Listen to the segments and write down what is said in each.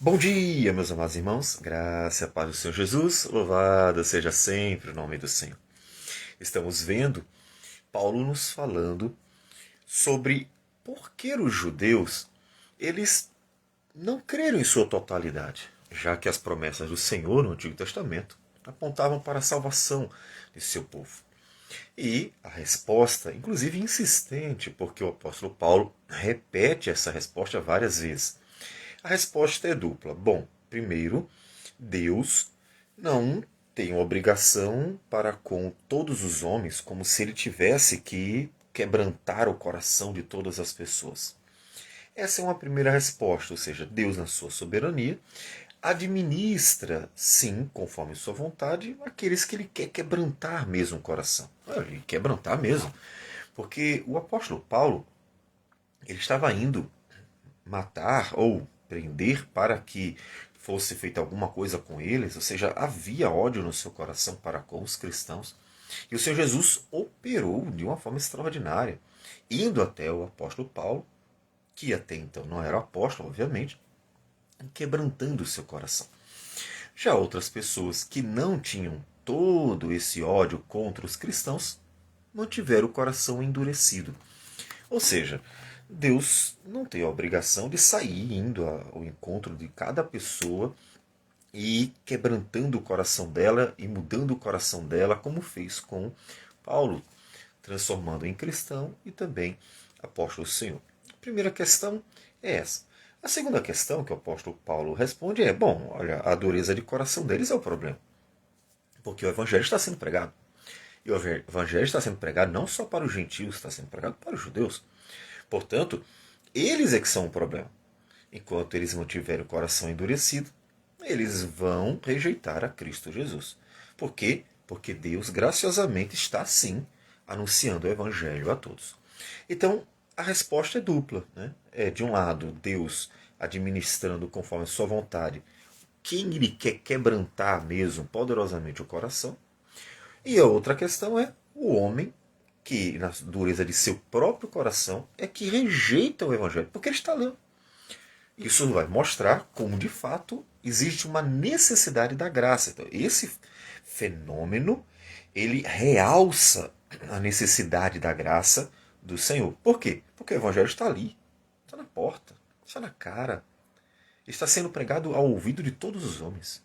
Bom dia, meus amados irmãos. Graça e a paz do Senhor Jesus. Louvado seja sempre o nome do Senhor. Estamos vendo Paulo nos falando sobre por que os judeus eles não creram em sua totalidade, já que as promessas do Senhor no Antigo Testamento apontavam para a salvação de seu povo. E a resposta, inclusive insistente, porque o apóstolo Paulo repete essa resposta várias vezes. A resposta é dupla. Bom, primeiro, Deus não tem uma obrigação para com todos os homens, como se ele tivesse que quebrantar o coração de todas as pessoas. Essa é uma primeira resposta, ou seja, Deus, na sua soberania, administra, sim, conforme sua vontade, aqueles que ele quer quebrantar mesmo o coração. Ele quebrantar mesmo. Porque o apóstolo Paulo, ele estava indo matar ou prender para que fosse feita alguma coisa com eles, ou seja, havia ódio no seu coração para com os cristãos. E o Senhor Jesus operou de uma forma extraordinária, indo até o apóstolo Paulo, que até então não era apóstolo, obviamente, quebrantando o seu coração. Já outras pessoas que não tinham todo esse ódio contra os cristãos mantiveram o coração endurecido. Ou seja, Deus não tem a obrigação de sair indo ao encontro de cada pessoa e quebrantando o coração dela e mudando o coração dela, como fez com Paulo, transformando em cristão e também apóstolo do Senhor. A primeira questão é essa. A segunda questão que o apóstolo Paulo responde é: bom, olha, a dureza de coração deles é o problema. Porque o evangelho está sendo pregado. E o evangelho está sendo pregado não só para os gentios, está sendo pregado para os judeus. Portanto, eles é que são o problema. Enquanto eles mantiverem o coração endurecido, eles vão rejeitar a Cristo Jesus. Por quê? Porque Deus graciosamente está sim anunciando o Evangelho a todos. Então, a resposta é dupla. Né? É, de um lado, Deus administrando conforme a sua vontade quem ele quer quebrantar mesmo poderosamente o coração. E a outra questão é o homem que, na dureza de seu próprio coração, é que rejeita o Evangelho, porque ele está lendo. Isso vai mostrar como, de fato, existe uma necessidade da graça. Então, esse fenômeno, ele realça a necessidade da graça do Senhor. Por quê? Porque o Evangelho está ali, está na porta, está na cara, está sendo pregado ao ouvido de todos os homens.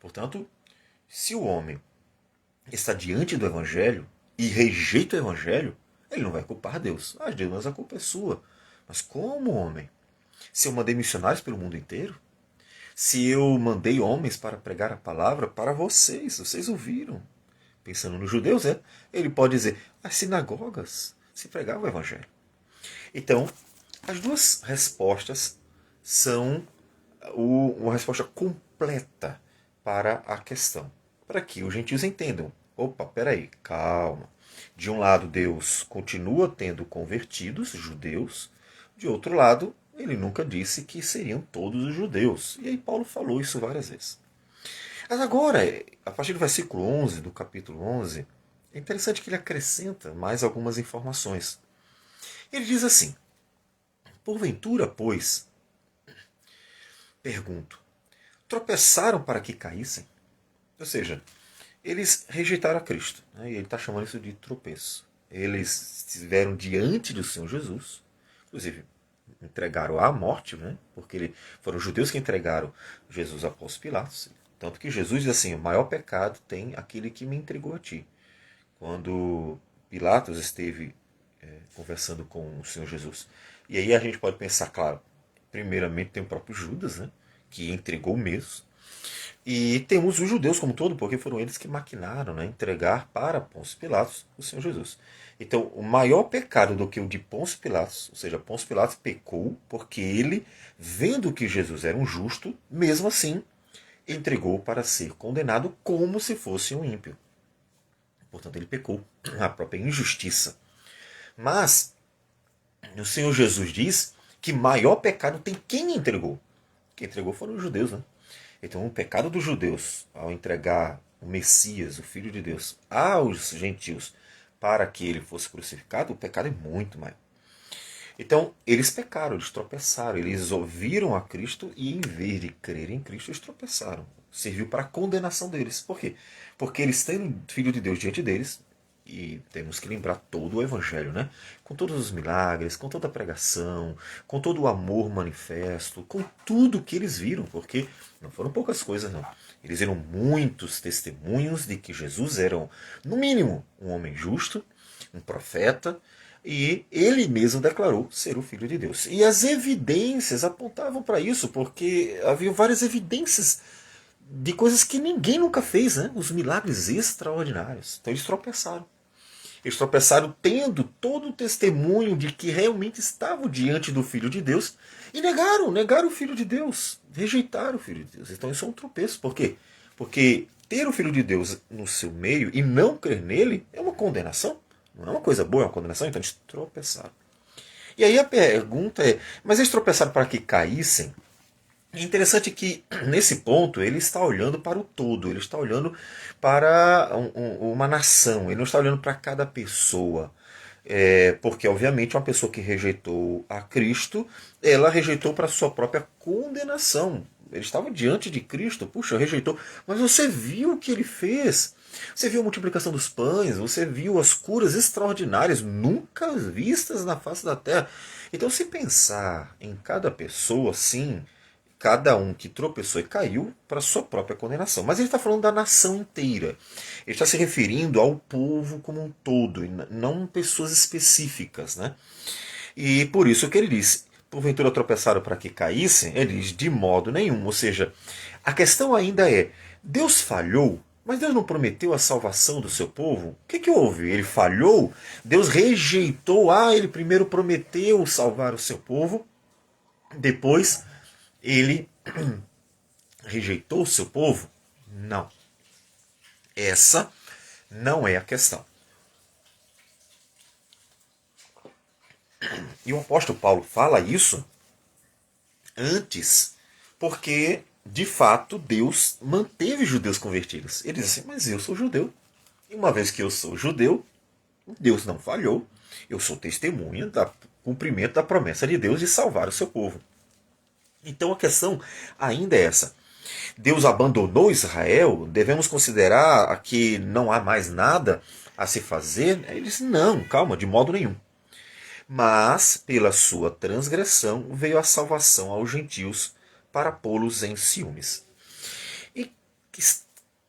Portanto, se o homem está diante do Evangelho e rejeita o Evangelho, ele não vai culpar Deus. Ah, Deus, mas a culpa é sua. Mas como, homem? Se eu mandei missionários pelo mundo inteiro? Se eu mandei homens para pregar a palavra para vocês, vocês ouviram? Pensando nos judeus, ele pode dizer, as sinagogas se pregava o Evangelho. Então, as duas respostas são uma resposta completa para a questão. Para que os gentios entendam. Opa, peraí, calma. De um lado, Deus continua tendo convertidos, judeus. De outro lado, ele nunca disse que seriam todos os judeus. E aí Paulo falou isso várias vezes. Mas agora, a partir do versículo 11, do capítulo 11, é interessante que ele acrescenta mais algumas informações. Ele diz assim: porventura, pois, pergunto, tropeçaram para que caíssem? Ou seja, eles rejeitaram a Cristo. Né? E ele está chamando isso de tropeço. Eles estiveram diante do Senhor Jesus, inclusive entregaram à morte, né? Porque foram os judeus que entregaram Jesus a Pôncio Pilatos. Tanto que Jesus diz assim: o maior pecado tem aquele que me entregou a ti. Quando Pilatos esteve conversando com o Senhor Jesus. E aí a gente pode pensar, claro, primeiramente tem o próprio Judas, né? Que entregou mesmo. E temos os judeus como um todo, porque foram eles que maquinaram, né, entregar para Pôncio Pilatos o Senhor Jesus. Então, o maior pecado do que o de Pôncio Pilatos, ou seja, Pôncio Pilatos pecou porque ele, vendo que Jesus era um justo, mesmo assim, entregou para ser condenado como se fosse um ímpio. Portanto, ele pecou, a própria injustiça. Mas o Senhor Jesus diz que maior pecado tem quem entregou. Quem entregou foram os judeus, né? Então, o pecado dos judeus, ao entregar o Messias, o Filho de Deus, aos gentios para que ele fosse crucificado, o pecado é muito maior. Então, eles pecaram, eles tropeçaram, eles ouviram a Cristo e, em vez de crer em Cristo, eles tropeçaram. Serviu para a condenação deles. Por quê? Porque eles têm o Filho de Deus diante deles, e temos que lembrar todo o Evangelho, né? Com todos os milagres, com toda a pregação, com todo o amor manifesto, com tudo que eles viram, porque não foram poucas coisas, não. Eles eram muitos testemunhos de que Jesus era, no mínimo, um homem justo, um profeta, e ele mesmo declarou ser o Filho de Deus. E as evidências apontavam para isso, porque havia várias evidências de coisas que ninguém nunca fez, né? Os milagres extraordinários. Então eles tropeçaram. Eles tropeçaram tendo todo o testemunho de que realmente estavam diante do Filho de Deus e negaram o Filho de Deus, rejeitaram o Filho de Deus. Então isso é um tropeço. Por quê? Porque ter o Filho de Deus no seu meio e não crer nele é uma condenação. Não é uma coisa boa, é uma condenação. Então eles tropeçaram. E aí a pergunta é, mas eles tropeçaram para que caíssem? É interessante que, nesse ponto, ele está olhando para o todo, ele está olhando para uma nação, ele não está olhando para cada pessoa. Porque, obviamente, uma pessoa que rejeitou a Cristo, ela rejeitou para sua própria condenação. Ele estava diante de Cristo, puxa, rejeitou. Mas você viu o que ele fez. Você viu a multiplicação dos pães, você viu as curas extraordinárias, nunca vistas na face da terra. Então, se pensar em cada pessoa, sim, cada um que tropeçou e caiu para sua própria condenação. Mas ele está falando da nação inteira. Ele está se referindo ao povo como um todo, e não pessoas específicas. Né? E por isso que ele diz, porventura tropeçaram para que caíssem? Ele diz, de modo nenhum. Ou seja, a questão ainda é, Deus falhou? Mas Deus não prometeu a salvação do seu povo? O que houve? Ele falhou? Deus rejeitou? Ele primeiro prometeu salvar o seu povo, depois ele rejeitou o seu povo? Não. Essa não é a questão. E o apóstolo Paulo fala isso antes, porque, de fato, Deus manteve judeus convertidos. Ele diz assim, mas eu sou judeu. E uma vez que eu sou judeu, Deus não falhou. Eu sou testemunha do cumprimento da promessa de Deus de salvar o seu povo. Então a questão ainda é essa. Deus abandonou Israel? Devemos considerar que não há mais nada a se fazer? Ele disse, não, calma, de modo nenhum. Mas, pela sua transgressão, veio a salvação aos gentios para pô-los em ciúmes. E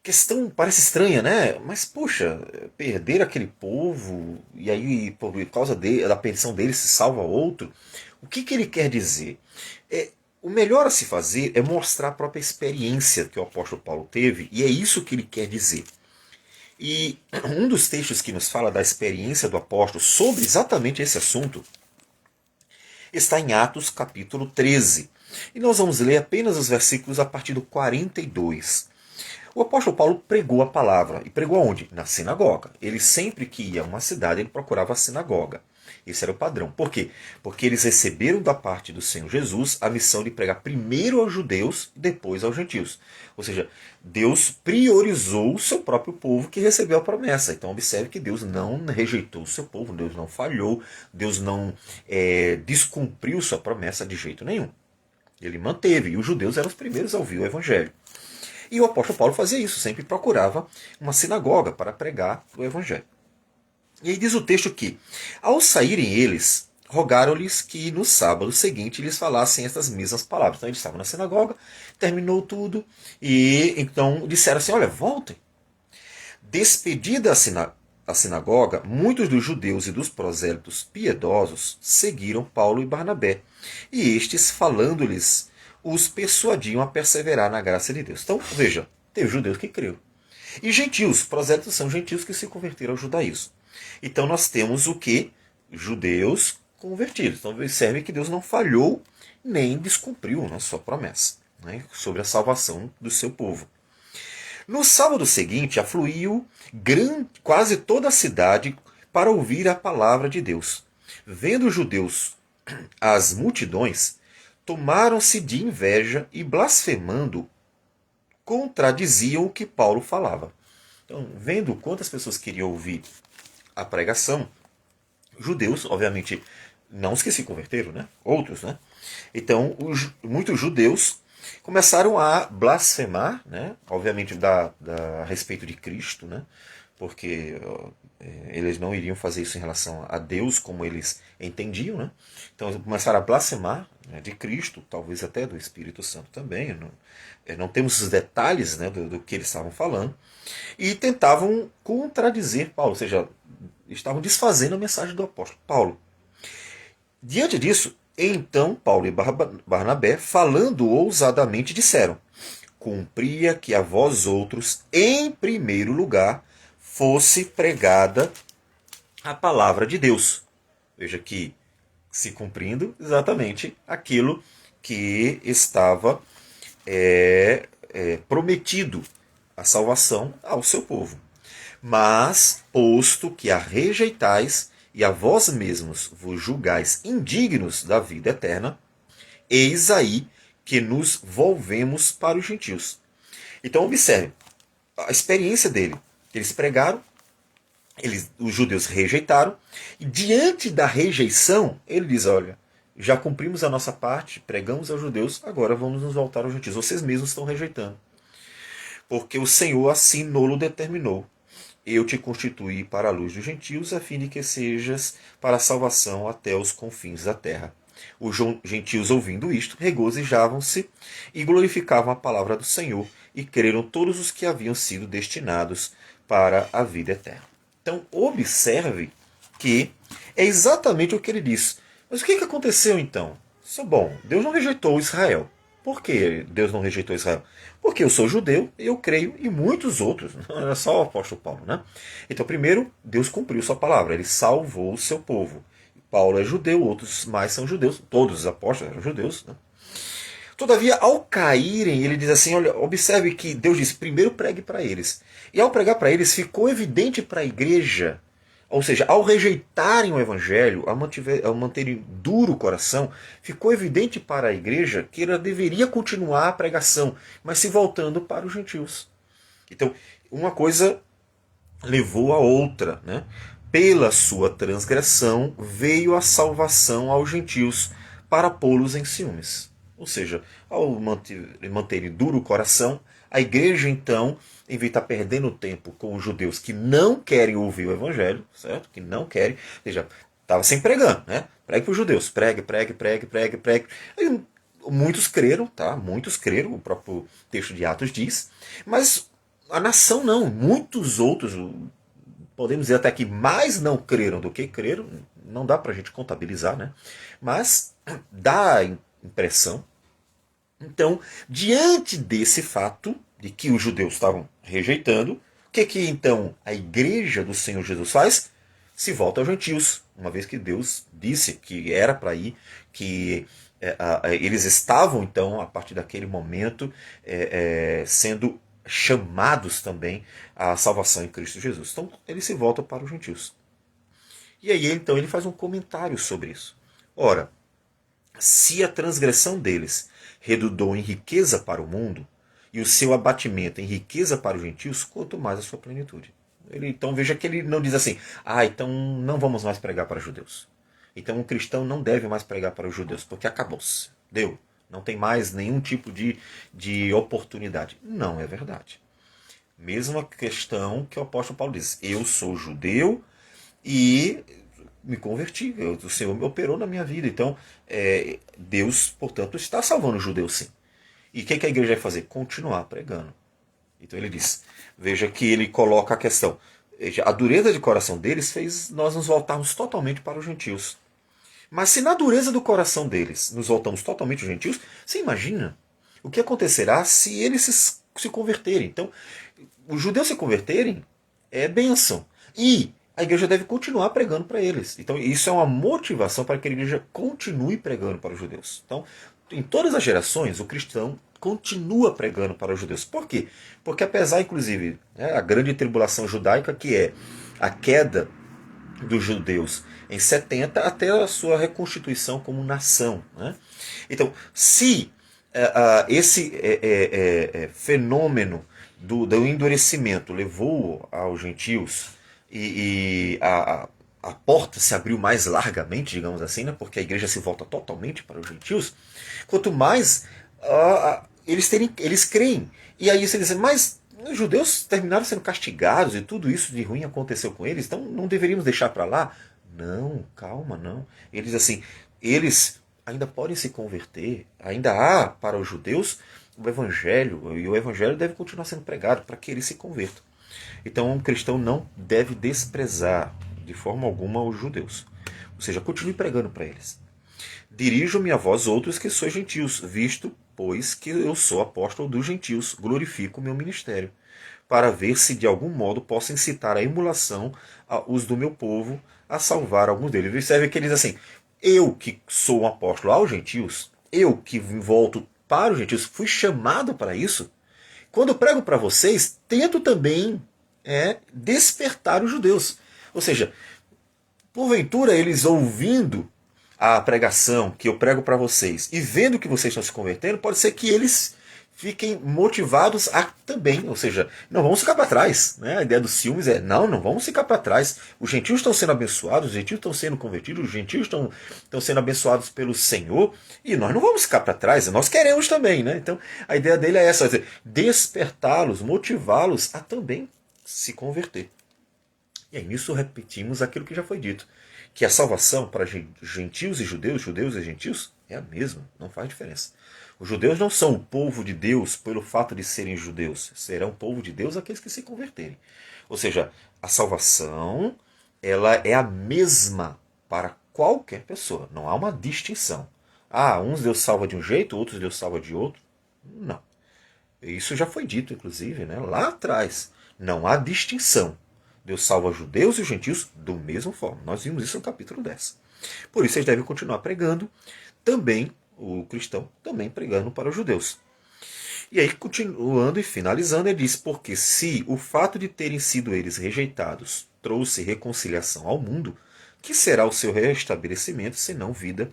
questão parece estranha, né? Mas, poxa, perder aquele povo, e aí por causa da perdição dele se salva outro, o que ele quer dizer? O melhor a se fazer é mostrar a própria experiência que o apóstolo Paulo teve, e é isso que ele quer dizer. E um dos textos que nos fala da experiência do apóstolo sobre exatamente esse assunto está em Atos capítulo 13. E nós vamos ler apenas os versículos a partir do 42. O apóstolo Paulo pregou a palavra. E pregou aonde? Na sinagoga. Ele sempre que ia a uma cidade, ele procurava a sinagoga. Esse era o padrão. Por quê? Porque eles receberam da parte do Senhor Jesus a missão de pregar primeiro aos judeus, depois aos gentios. Ou seja, Deus priorizou o seu próprio povo que recebeu a promessa. Então observe que Deus não rejeitou o seu povo, Deus não falhou, Deus não descumpriu sua promessa de jeito nenhum. Ele manteve, e os judeus eram os primeiros a ouvir o evangelho. E o apóstolo Paulo fazia isso, sempre procurava uma sinagoga para pregar o evangelho. E aí diz o texto que, ao saírem eles, rogaram-lhes que no sábado seguinte lhes falassem estas mesmas palavras. Então eles estavam na sinagoga, terminou tudo, e então disseram assim, olha, voltem. Despedida a sinagoga, muitos dos judeus e dos prosélitos piedosos seguiram Paulo e Barnabé, e estes, falando-lhes, os persuadiam a perseverar na graça de Deus. Então, veja, teve judeus que creram. E gentios, prosélitos são gentios que se converteram ao judaísmo. Então nós temos o que? Judeus convertidos. Então observe que Deus não falhou nem descumpriu a sua promessa, né, sobre a salvação do seu povo. No sábado seguinte, afluiu quase toda a cidade para ouvir a palavra de Deus. Vendo os judeus as multidões, tomaram-se de inveja e, blasfemando, contradiziam o que Paulo falava. Então, vendo quantas pessoas queriam ouvir a pregação, judeus, obviamente, não os que se converteram, né? Outros, né? Então, muitos judeus começaram a blasfemar, né? Obviamente a respeito de Cristo, né? Porque eles não iriam fazer isso em relação a Deus como eles entendiam, né? Então começaram a blasfemar, né, de Cristo, talvez até do Espírito Santo também. Não temos os detalhes, né, do que eles estavam falando, e tentavam contradizer Paulo, ou seja, estavam desfazendo a mensagem do apóstolo Paulo. Diante disso, então Paulo e Barnabé, falando ousadamente, disseram: cumpria que a vós outros, em primeiro lugar, fosse pregada a palavra de Deus. Veja que se cumprindo exatamente aquilo que estava prometido, a salvação ao seu povo. Mas, posto que a rejeitais e a vós mesmos vos julgais indignos da vida eterna, eis aí que nos volvemos para os gentios. Então observe a experiência dele. Eles pregaram, os judeus rejeitaram, e diante da rejeição, ele diz: olha, já cumprimos a nossa parte, pregamos aos judeus, agora vamos nos voltar aos gentios. Vocês mesmos estão rejeitando. Porque o Senhor assim nolo determinou. Eu te constituí para a luz dos gentios, a fim de que sejas para a salvação até os confins da terra. Os gentios, ouvindo isto, regozijavam-se e glorificavam a palavra do Senhor, e creram todos os que haviam sido destinados para a vida eterna. Então, observe que é exatamente o que ele diz. Mas o que aconteceu então? Bom, Deus não rejeitou Israel. Por que Deus não rejeitou Israel? Porque eu sou judeu, eu creio, e muitos outros, não era só o apóstolo Paulo, né? Então, primeiro, Deus cumpriu sua palavra, ele salvou o seu povo. Paulo é judeu, outros mais são judeus, todos os apóstolos eram judeus, né? Todavia, ao caírem, ele diz assim, olha, observe que Deus diz, primeiro pregue para eles. E ao pregar para eles, ficou evidente para a igreja, ou seja, ao rejeitarem o evangelho, ao manterem duro o coração, ficou evidente para a igreja que ela deveria continuar a pregação, mas se voltando para os gentios. Então, uma coisa levou a outra, né? Pela sua transgressão veio a salvação aos gentios para pô-los em ciúmes. Ou seja, ao manterem duro o coração, a igreja então, em vez de estar perdendo tempo com os judeus que não querem ouvir o evangelho, certo? Que não querem, ou seja, estava sem pregando, né? Pregue para os judeus, pregue. Aí, muitos creram, tá? Muitos creram, o próprio texto de Atos diz, mas a nação não, muitos outros, podemos dizer até que mais não creram do que creram, não dá para a gente contabilizar, né? Mas dá a impressão. Então, diante desse fato, de que os judeus estavam rejeitando, o que então a igreja do Senhor Jesus faz? Se volta aos gentios, uma vez que Deus disse que era para ir, que eles estavam então, a partir daquele momento, sendo chamados também à salvação em Cristo Jesus. Então, ele se volta para os gentios. E aí, então, ele faz um comentário sobre isso. Ora, se a transgressão deles redundou em riqueza para o mundo, e o seu abatimento em riqueza para os gentios, quanto mais a sua plenitude. Então veja que ele não diz assim, então não vamos mais pregar para os judeus. Então um cristão não deve mais pregar para os judeus, porque acabou-se, deu. Não tem mais nenhum tipo de oportunidade. Não é verdade. Mesma questão que o apóstolo Paulo diz, eu sou judeu e me converti, o Senhor me operou na minha vida. Então, Deus, portanto, está salvando os judeus, sim. E o que a igreja vai fazer? Continuar pregando. Então ele diz, veja que ele coloca a questão, a dureza de coração deles fez nós nos voltarmos totalmente para os gentios. Mas se na dureza do coração deles nos voltamos totalmente aos gentios, você imagina o que acontecerá se eles se converterem. Então, os judeus se converterem é bênção. E a igreja deve continuar pregando para eles. Então, isso é uma motivação para que a igreja continue pregando para os judeus. Então, em todas as gerações, o cristão continua pregando para os judeus. Por quê? Porque apesar, inclusive, a grande tribulação judaica, que é a queda dos judeus em 70 até a sua reconstituição como nação. Né? Então, se esse fenômeno do endurecimento levou aos gentios e a porta se abriu mais largamente, digamos assim, né? Porque a igreja se volta totalmente para os gentios, quanto mais eles creem. E aí você diz, mas os judeus terminaram sendo castigados e tudo isso de ruim aconteceu com eles, então não deveríamos deixar para lá? Não, calma, não. Eles assim, eles ainda podem se converter, ainda há para os judeus o evangelho, e o evangelho deve continuar sendo pregado para que eles se convertam. Então, um cristão não deve desprezar de forma alguma os judeus. Ou seja, continue pregando para eles. Dirijo-me a vós outros que sois gentios, visto, pois, que eu sou apóstolo dos gentios, glorifico o meu ministério, para ver se de algum modo posso incitar a emulação os do meu povo a salvar alguns deles. Observe que ele diz assim, eu que sou um apóstolo aos gentios, eu que volto para os gentios, fui chamado para isso, quando eu prego para vocês, tento também despertar os judeus. Ou seja, porventura eles ouvindo a pregação que eu prego para vocês e vendo que vocês estão se convertendo, pode ser que eles fiquem motivados a também, ou seja, não vamos ficar para trás. Né? A ideia dos ciúmes é, não vamos ficar para trás. Os gentios estão sendo abençoados, os gentios estão sendo convertidos, os gentios estão sendo abençoados pelo Senhor, e nós não vamos ficar para trás, nós queremos também. Né? Então, a ideia dele é essa, despertá-los, motivá-los a também se converter. E aí nisso repetimos aquilo que já foi dito, que a salvação para gentios e judeus, judeus e gentios, é a mesma, não faz diferença. Os judeus não são o povo de Deus pelo fato de serem judeus, serão o povo de Deus aqueles que se converterem. Ou seja, a salvação ela é a mesma para qualquer pessoa, não há uma distinção. Uns Deus salva de um jeito, outros Deus salva de outro. Não. Isso já foi dito, inclusive, né, lá atrás. Não há distinção. Deus salva os judeus e os gentios do mesmo forma. Nós vimos isso no capítulo 10. Por isso, eles devem continuar pregando, também, o cristão, também pregando para os judeus. E aí, continuando e finalizando, ele diz, porque se o fato de terem sido eles rejeitados trouxe reconciliação ao mundo, que será o seu restabelecimento, senão vida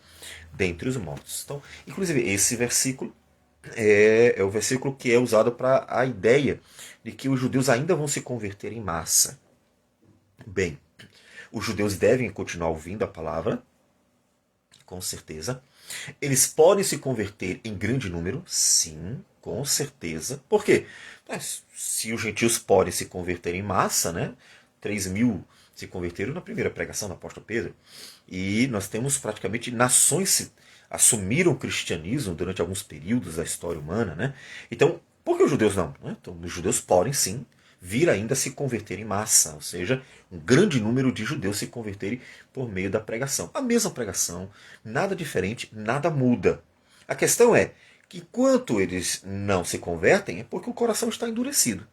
dentre os mortos. Então, inclusive, esse versículo é o versículo que é usado para a ideia de que os judeus ainda vão se converter em massa. Bem, os judeus devem continuar ouvindo a palavra, com certeza. Eles podem se converter em grande número, sim, com certeza. Por quê? Se os gentios podem se converter em massa, né? 3.000 se converteram na primeira pregação do apóstolo Pedro. E nós temos praticamente nações assumiram o cristianismo durante alguns períodos da história humana. Né? Então, por que os judeus não? Né? Então, os judeus podem sim vir ainda a se converter em massa, ou seja, um grande número de judeus se converterem por meio da pregação. A mesma pregação, nada diferente, nada muda. A questão é que enquanto eles não se convertem, é porque o coração está endurecido.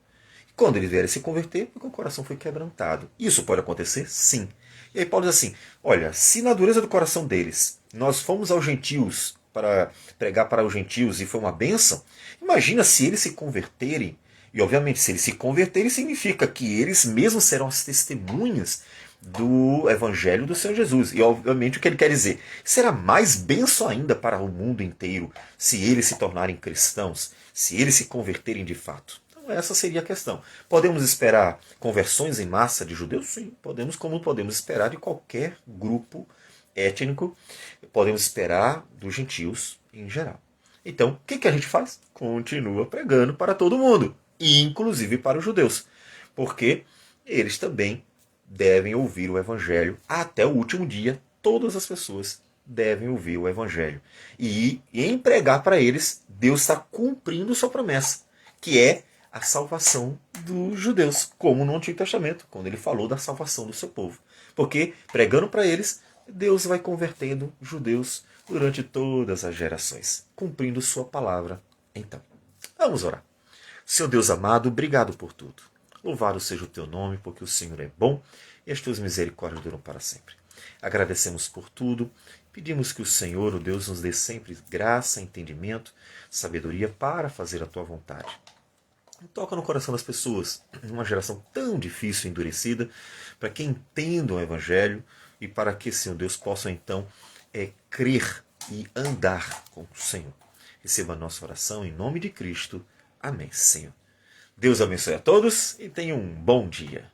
E quando eles vierem se converter, é porque o coração foi quebrantado. Isso pode acontecer? Sim. E aí Paulo diz assim, olha, se na dureza do coração deles nós fomos aos gentios para pregar para os gentios e foi uma bênção, imagina se eles se converterem. E obviamente, se eles se converterem, significa que eles mesmos serão as testemunhas do Evangelho do Senhor Jesus. E obviamente o que ele quer dizer? Será mais benção ainda para o mundo inteiro se eles se tornarem cristãos, se eles se converterem de fato. Então essa seria a questão. Podemos esperar conversões em massa de judeus? Sim, podemos, como podemos esperar de qualquer grupo étnico, podemos esperar dos gentios em geral. Então, o que a gente faz? Continua pregando para todo mundo, inclusive para os judeus, porque eles também devem ouvir o Evangelho até o último dia. Todas as pessoas devem ouvir o Evangelho. E em pregar para eles, Deus está cumprindo sua promessa, que é a salvação dos judeus, como no Antigo Testamento, quando ele falou da salvação do seu povo. Porque pregando para eles, Deus vai convertendo judeus durante todas as gerações, cumprindo sua palavra. Então, vamos orar. Senhor Deus amado, obrigado por tudo. Louvado seja o teu nome, porque o Senhor é bom e as tuas misericórdias duram para sempre. Agradecemos por tudo, pedimos que o Senhor, o Deus, nos dê sempre graça, entendimento, sabedoria para fazer a tua vontade. Toca no coração das pessoas, numa geração tão difícil e endurecida, para que entendam o Evangelho e para que, Senhor Deus, possam então crer e andar com o Senhor. Receba a nossa oração em nome de Cristo. Amém, Senhor. Deus abençoe a todos e tenham um bom dia.